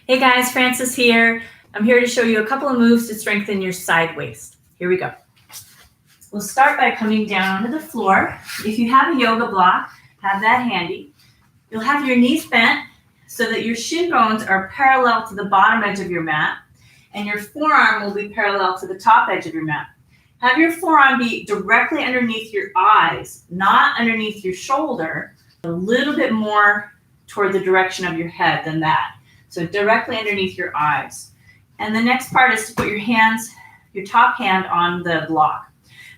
Hey guys, Frances here. I'm here to show you a couple of moves to strengthen your side waist. Here we go. We'll start by coming down onto the floor. If you have a yoga block, have that handy. You'll have your knees bent so that your shin bones are parallel to the bottom edge of your mat, and your forearm will be parallel to the top edge of your mat. Have your forearm be directly underneath your eyes, not underneath your shoulder, a little bit more toward the direction of your head than that. So directly underneath your eyes. And the next part is to put your hands, your top hand on the block.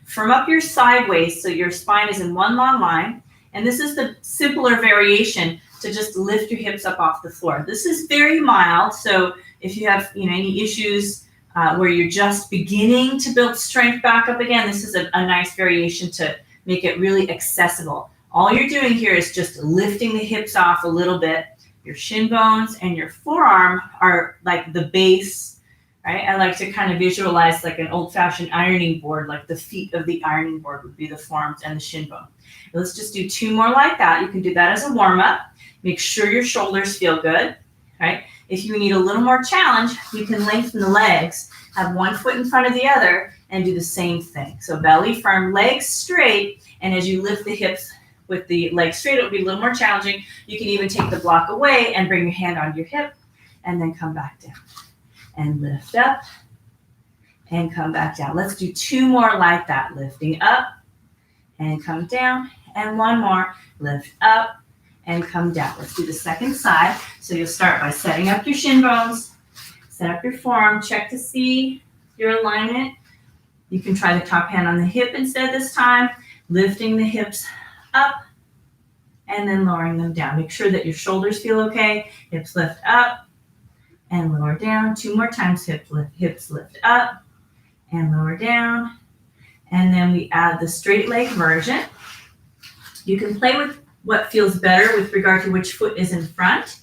Firm up your side waist so your spine is in one long line. And this is the simpler variation to just lift your hips up off the floor. This is very mild. So if you have any issues where you're just beginning to build strength back up again, this is a nice variation to make it really accessible. All you're doing here is just lifting the hips off a little bit. Your shin bones and your forearm are like the base, right? I like to kind of visualize like an old-fashioned ironing board, like the feet of the ironing board would be the forearms and the shin bone. Let's just do 2 more like that. You can do that as a warm-up. Make sure your shoulders feel good, right? If you need a little more challenge, you can lengthen the legs, have one foot in front of the other, and do the same thing. So belly firm, legs straight, and as you lift the hips with the legs straight, it'll be a little more challenging. You can even take the block away and bring your hand onto your hip and then come back down and lift up and come back down. Let's do 2 more like that. Lifting up and come down, and 1 more. Lift up and come down. Let's do the second side. So you'll start by setting up your shin bones, set up your forearm, check to see your alignment. You can try the top hand on the hip instead this time, lifting the hips up and then lowering them down. Make sure that your shoulders feel okay. Hips lift up and lower down. 2 more times. Hips lift up and lower down. And then we add the straight leg version. You can play with what feels better with regard to which foot is in front.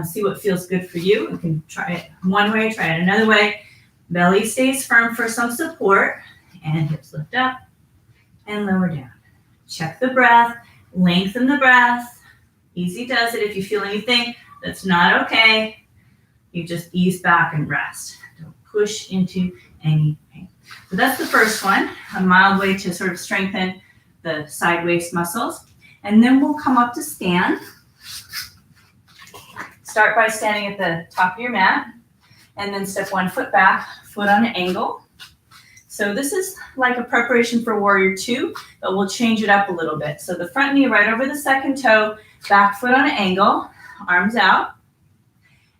See what feels good for you. You can try it one way, try it another way. Belly stays firm for some support, and hips lift up and lower down. Check the breath, lengthen the breath. Easy does it. If you feel anything that's not okay, you just ease back and rest. Don't push into any pain. So that's the first one, a mild way to sort of strengthen the side waist muscles. And then we'll come up to stand. Start by standing at the top of your mat, and then step 1 foot back, foot on an angle. So this is like a preparation for Warrior 2, but we'll change it up a little bit. So the front knee right over the second toe, back foot on an angle, arms out.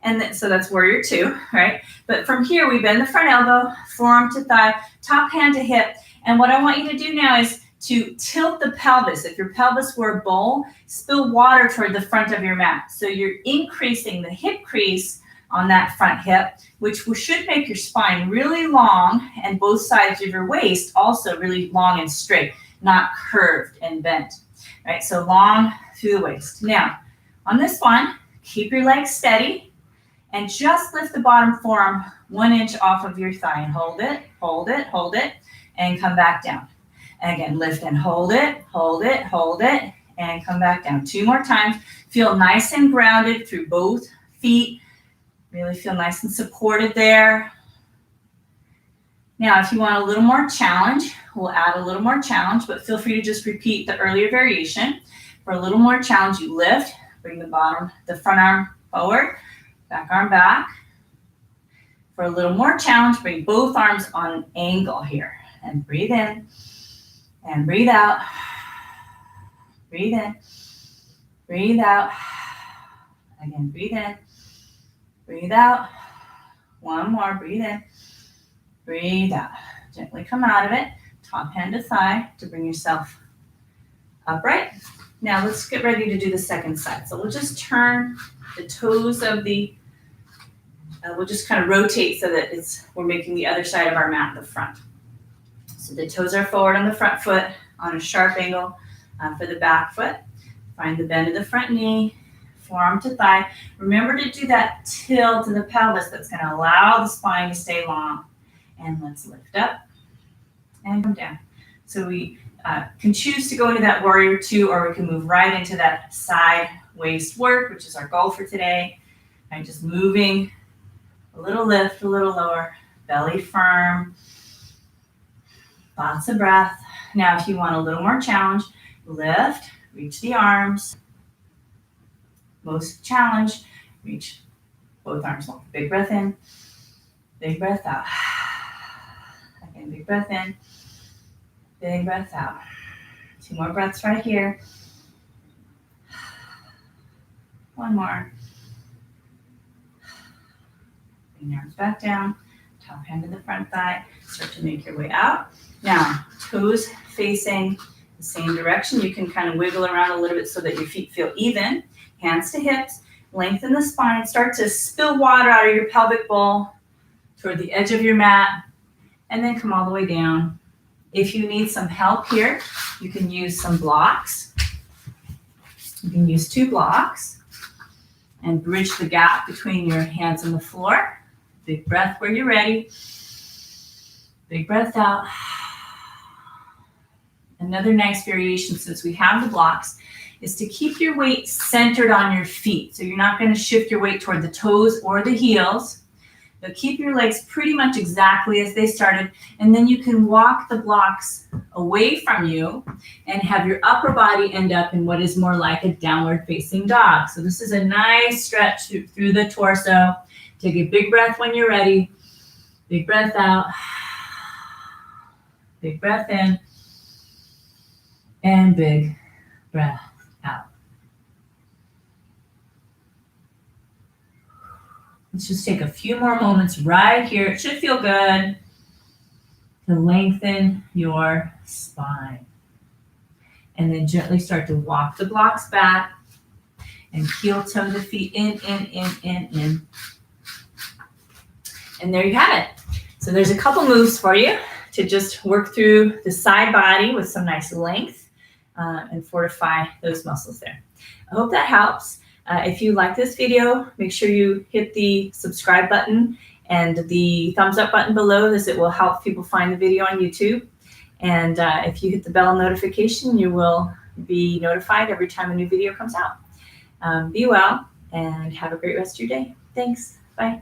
And so that's Warrior 2, right? But from here, we bend the front elbow, forearm to thigh, top hand to hip. And what I want you to do now is to tilt the pelvis. If your pelvis were a bowl, spill water toward the front of your mat. So you're increasing the hip crease on that front hip, which should make your spine really long and both sides of your waist also really long and straight, not curved and bent, right? So long through the waist. Now, on this one, keep your legs steady and just lift the bottom forearm 1 inch off of your thigh and hold it, hold it, hold it, and come back down. And again, lift and hold it, hold it, hold it, and come back down. 2 more times. Feel nice and grounded through both feet. Really feel nice and supported there. Now, if you want a little more challenge, we'll add a little more challenge, but feel free to just repeat the earlier variation. For a little more challenge, you lift, bring the front arm forward, back arm back. For a little more challenge, bring both arms on an angle here, and breathe in and breathe out. Breathe in, breathe out. Again, breathe in. Breathe out. 1 more. Breathe in. Breathe out. Gently come out of it. Top hand to thigh to bring yourself upright. Now let's get ready to do the second side. So we'll just turn the toes of we'll just kind of rotate so that we're making the other side of our mat the front. So the toes are forward on the front foot on a sharp angle for the back foot. Find the bend of the front knee. Forearm to thigh. Remember to do that tilt in the pelvis that's going to allow the spine to stay long. And let's lift up and come down. So we can choose to go into that Warrior 2, or we can move right into that side waist work, which is our goal for today. Okay, just moving, a little lift, a little lower, belly firm, lots of breath. Now, if you want a little more challenge, lift, reach the arms. Most challenge, reach both arms long. Big breath in, big breath out. Again, big breath in, big breath out. 2 more breaths right here. 1 more. Bring your arms back down, top hand to the front thigh. Start to make your way out. Now, toes facing the same direction. You can kind of wiggle around a little bit so that your feet feel even. Hands to hips, lengthen the spine. Start to spill water out of your pelvic bowl toward the edge of your mat, and then come all the way down. If you need some help here, you can use some blocks. You can use 2 blocks and bridge the gap between your hands and the floor. Big breath where you're ready. Big breath out. Another nice variation, since we have the blocks, is to keep your weight centered on your feet. So you're not going to shift your weight toward the toes or the heels, but keep your legs pretty much exactly as they started. And then you can walk the blocks away from you and have your upper body end up in what is more like a downward facing dog. So this is a nice stretch through the torso. Take a big breath when you're ready. Big breath out. Big breath in. And big breath out. Let's just take a few more moments right here. It should feel good to lengthen your spine. And then gently start to walk the blocks back and heel toe the feet in. And there you have it. So there's a couple moves for you to just work through the side body with some nice length and fortify those muscles there. I hope that helps. If you like this video, make sure you hit the subscribe button and the thumbs up button below, as it will help people find the video on YouTube. And if you hit the bell notification, you will be notified every time a new video comes out. Be well and have a great rest of your day. Thanks. Bye.